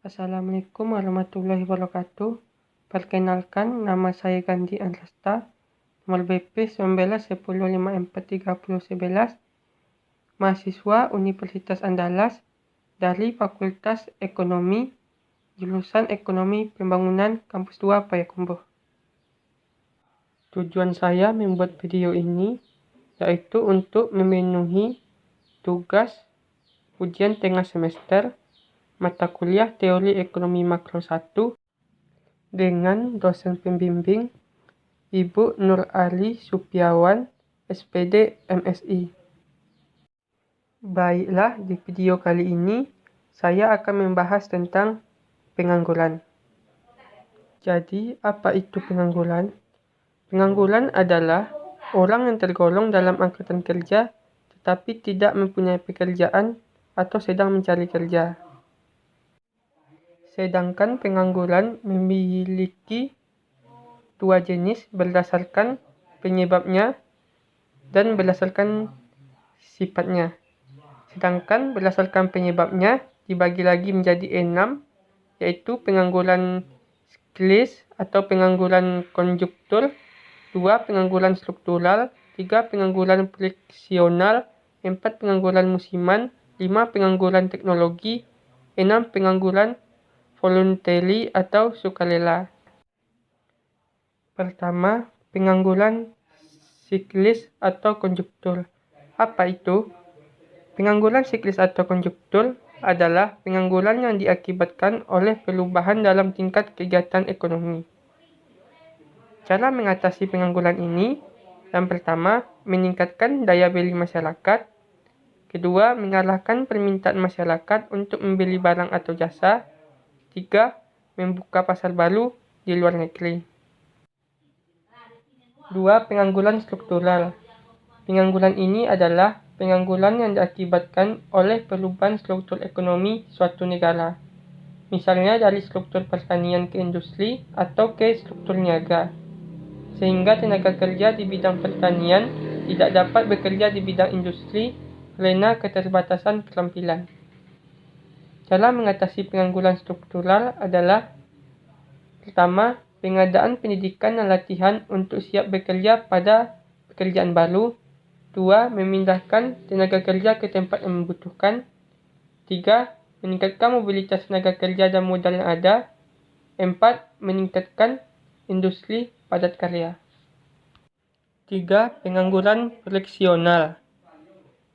Assalamualaikum warahmatullahi wabarakatuh. Perkenalkan, nama saya Gandhi Anresta, nomor BP 1910543011, mahasiswa Universitas Andalas dari Fakultas Ekonomi, jurusan Ekonomi Pembangunan Kampus 2 Payakumbuh. Tujuan saya membuat video ini yaitu untuk memenuhi tugas ujian tengah semester mata kuliah Teori Ekonomi Makro 1 dengan dosen pembimbing Ibu Nur Ali Supiawan, SPD MSI. Baiklah, di video kali ini saya akan membahas tentang pengangguran. Jadi, apa itu pengangguran? Pengangguran adalah orang yang tergolong dalam angkatan kerja tetapi tidak mempunyai pekerjaan atau sedang mencari kerja. Sedangkan pengangguran memiliki dua jenis berdasarkan penyebabnya dan berdasarkan sifatnya. Sedangkan berdasarkan penyebabnya dibagi lagi menjadi 6, yaitu pengangguran siklis atau pengangguran konjuktur, 2 pengangguran struktural, 3 pengangguran friksional, 4 pengangguran musiman, 5 pengangguran teknologi, 6 pengangguran voluntary atau sukarela. Pertama, pengangguran siklis atau konjuktur. Apa itu? Pengangguran siklis atau konjuktur adalah pengangguran yang diakibatkan oleh perubahan dalam tingkat kegiatan ekonomi. Cara mengatasi pengangguran ini, yang pertama, meningkatkan daya beli masyarakat. Kedua, mengarahkan permintaan masyarakat untuk membeli barang atau jasa. 3, membuka pasar baru di luar negeri. 2. Pengangguran struktural. Pengangguran ini adalah pengangguran yang diakibatkan oleh perubahan struktur ekonomi suatu negara. Misalnya dari struktur pertanian ke industri atau ke struktur niaga. Sehingga tenaga kerja di bidang pertanian tidak dapat bekerja di bidang industri karena keterbatasan keterampilan. Cara mengatasi pengangguran struktural adalah: pertama, pengadaan pendidikan dan latihan untuk siap bekerja pada pekerjaan baru. 2. Memindahkan tenaga kerja ke tempat yang membutuhkan. 3. Meningkatkan mobilitas tenaga kerja dan modal yang ada. 4. Meningkatkan industri padat karya. 3. Pengangguran friksional.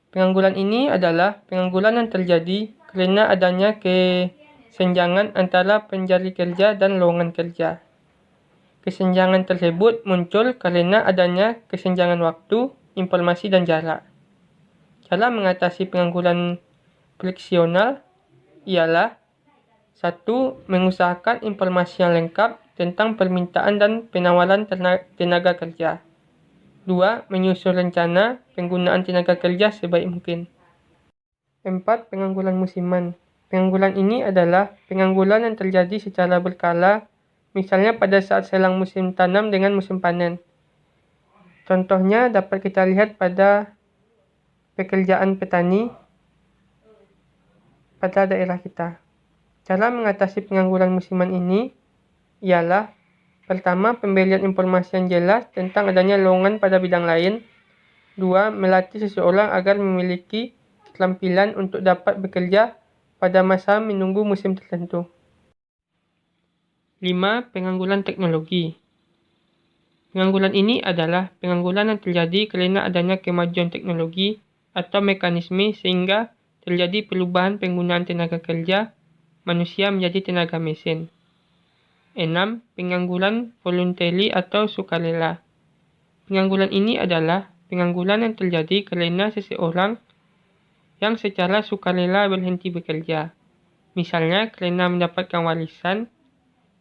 Pengangguran ini adalah pengangguran yang terjadi karena adanya kesenjangan antara pencari kerja dan lowongan kerja. Kesenjangan tersebut muncul karena adanya kesenjangan waktu, informasi, dan jarak. Cara mengatasi pengangguran friksional ialah: 1. Mengusahakan informasi yang lengkap tentang permintaan dan penawaran tenaga kerja. 2. Menyusun rencana penggunaan tenaga kerja sebaik mungkin. 4. Pengangguran musiman. Pengangguran ini adalah pengangguran yang terjadi secara berkala, misalnya pada saat selang musim tanam dengan musim panen. Contohnya dapat kita lihat pada pekerjaan petani pada daerah kita. Cara mengatasi pengangguran musiman ini ialah: pertama, pemberian informasi yang jelas tentang adanya lowongan pada bidang lain. 2. Melatih seseorang agar memiliki keterampilan untuk dapat bekerja pada masa menunggu musim tertentu. 5. Pengangguran teknologi. Pengangguran ini adalah pengangguran yang terjadi karena adanya kemajuan teknologi atau mekanisme sehingga terjadi perubahan penggunaan tenaga kerja manusia menjadi tenaga mesin. 6. Pengangguran voluntary atau sukarela. Pengangguran ini adalah pengangguran yang terjadi karena seseorang yang secara sukarela berhenti bekerja. Misalnya karena mendapatkan warisan,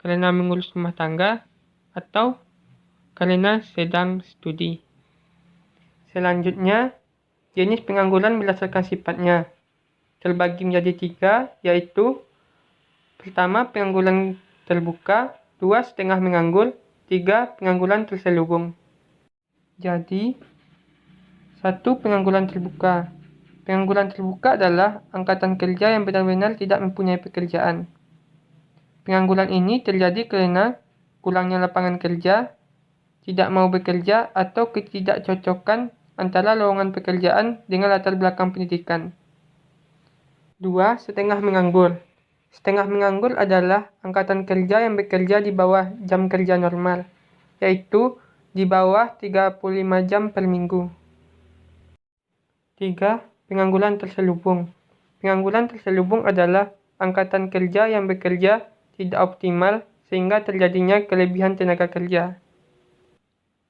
karena mengurus rumah tangga, atau karena sedang studi. Selanjutnya, jenis pengangguran berdasarkan sifatnya terbagi menjadi 3, yaitu: pertama, pengangguran terbuka. 2. Setengah menganggur. 3. Pengangguran terselubung. Jadi, 1. Pengangguran terbuka. Pengangguran terbuka adalah angkatan kerja yang benar-benar tidak mempunyai pekerjaan. Pengangguran ini terjadi karena kurangnya lapangan kerja, tidak mau bekerja, atau ketidakcocokan antara lowongan pekerjaan dengan latar belakang pendidikan. 2. Setengah menganggur. Setengah menganggur adalah angkatan kerja yang bekerja di bawah jam kerja normal, yaitu di bawah 35 jam per minggu. 3. Pengangguran terselubung. Pengangguran terselubung adalah angkatan kerja yang bekerja tidak optimal sehingga terjadinya kelebihan tenaga kerja.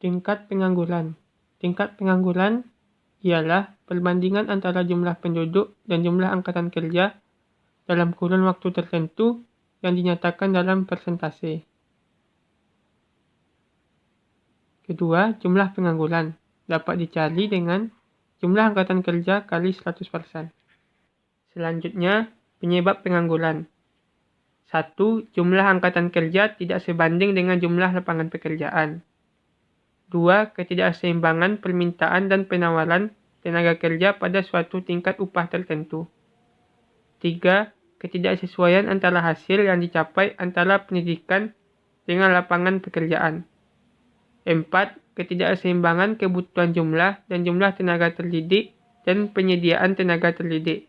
Tingkat pengangguran. Tingkat pengangguran ialah perbandingan antara jumlah penduduk dan jumlah angkatan kerja dalam kurun waktu tertentu yang dinyatakan dalam persentase. Kedua, jumlah pengangguran dapat dicari dengan jumlah angkatan kerja kali 100%. Selanjutnya, penyebab pengangguran. 1. Jumlah angkatan kerja tidak sebanding dengan jumlah lapangan pekerjaan. 2. Ketidakseimbangan permintaan dan penawaran tenaga kerja pada suatu tingkat upah tertentu. 3. Ketidaksesuaian antara hasil yang dicapai antara pendidikan dengan lapangan pekerjaan. 4. Ketidakseimbangan kebutuhan jumlah dan jumlah tenaga terdidik dan penyediaan tenaga terdidik.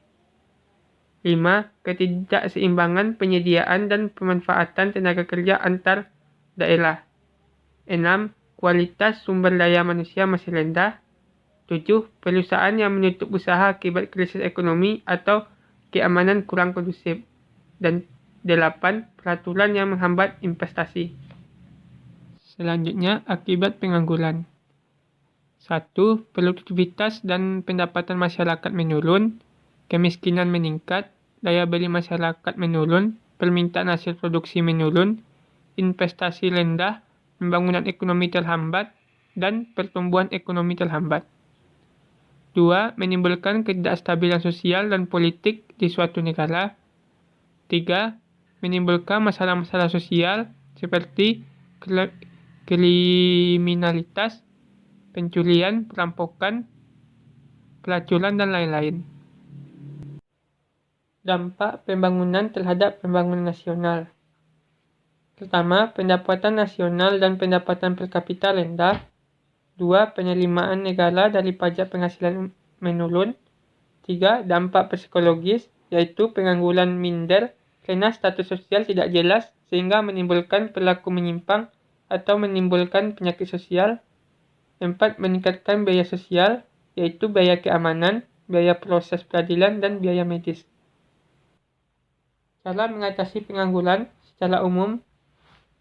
5. Ketidakseimbangan penyediaan dan pemanfaatan tenaga kerja antar daerah. 6. Kualitas sumber daya manusia masih rendah. 7. Perusahaan yang menutup usaha akibat krisis ekonomi atau keamanan kurang kondusif. Dan 8. Peraturan yang menghambat investasi. Selanjutnya, akibat pengangguran. 1. Produktivitas dan pendapatan masyarakat menurun. Kemiskinan meningkat, daya beli masyarakat menurun, permintaan hasil produksi menurun, investasi rendah, pembangunan ekonomi terhambat, dan pertumbuhan ekonomi terhambat. 2. Menimbulkan ketidakstabilan sosial dan politik di suatu negara. 3. Menimbulkan masalah-masalah sosial seperti kriminalitas, pencurian, perampokan, pelacuran, dan lain-lain. Dampak pembangunan terhadap pembangunan nasional. Pertama, pendapatan nasional dan pendapatan per kapita rendah. 2. Penerimaan negara dari pajak penghasilan menurun. 3. Dampak psikologis, yaitu pengangguran minder karena status sosial tidak jelas sehingga menimbulkan perilaku menyimpang atau menimbulkan penyakit sosial. 4. Meningkatkan biaya sosial, yaitu biaya keamanan, biaya proses peradilan, dan biaya medis. Cara mengatasi pengangguran secara umum.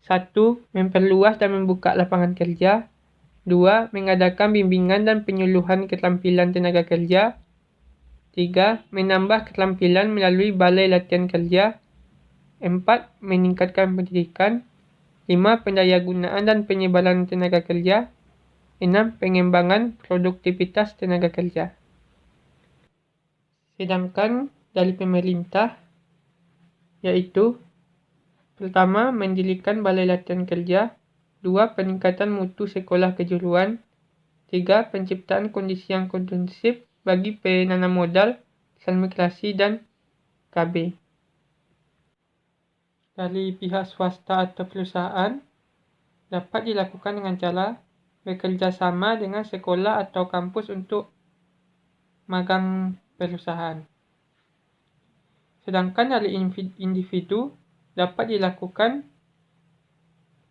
1. Memperluas dan membuka lapangan kerja. 2. Mengadakan bimbingan dan penyuluhan keterampilan tenaga kerja. 3. Menambah keterampilan melalui balai latihan kerja. 4. Meningkatkan pendidikan. 5. Pendayagunaan dan penyebaran tenaga kerja. 6. Pengembangan produktivitas tenaga kerja. Sedangkan dari pemerintah, yaitu pertama, mendirikan balai latihan kerja. 2. Peningkatan mutu sekolah kejuruan. 3. Penciptaan kondisi yang kondusif bagi penanam modal, transmigrasi, dan KB. Dari pihak swasta atau perusahaan, dapat dilakukan dengan cara bekerja sama dengan sekolah atau kampus untuk magang perusahaan. Sedangkan dari individu dapat dilakukan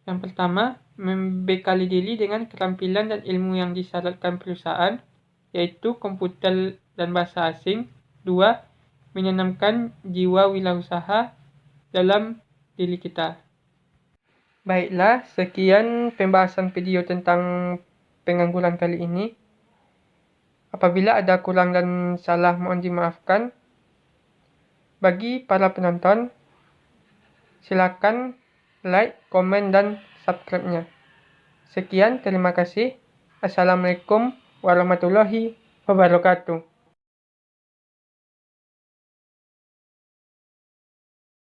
yang pertama, membekali diri dengan keterampilan dan ilmu yang disyaratkan perusahaan, yaitu komputer dan bahasa asing. 2. Menanamkan jiwa wirausaha dalam diri kita. Baiklah, sekian pembahasan video tentang pengangguran kali ini. Apabila ada kurang dan salah, mohon dimaafkan. Bagi para penonton, silakan like, komen, dan subscribe-nya. Sekian, terima kasih. Assalamualaikum warahmatullahi wabarakatuh.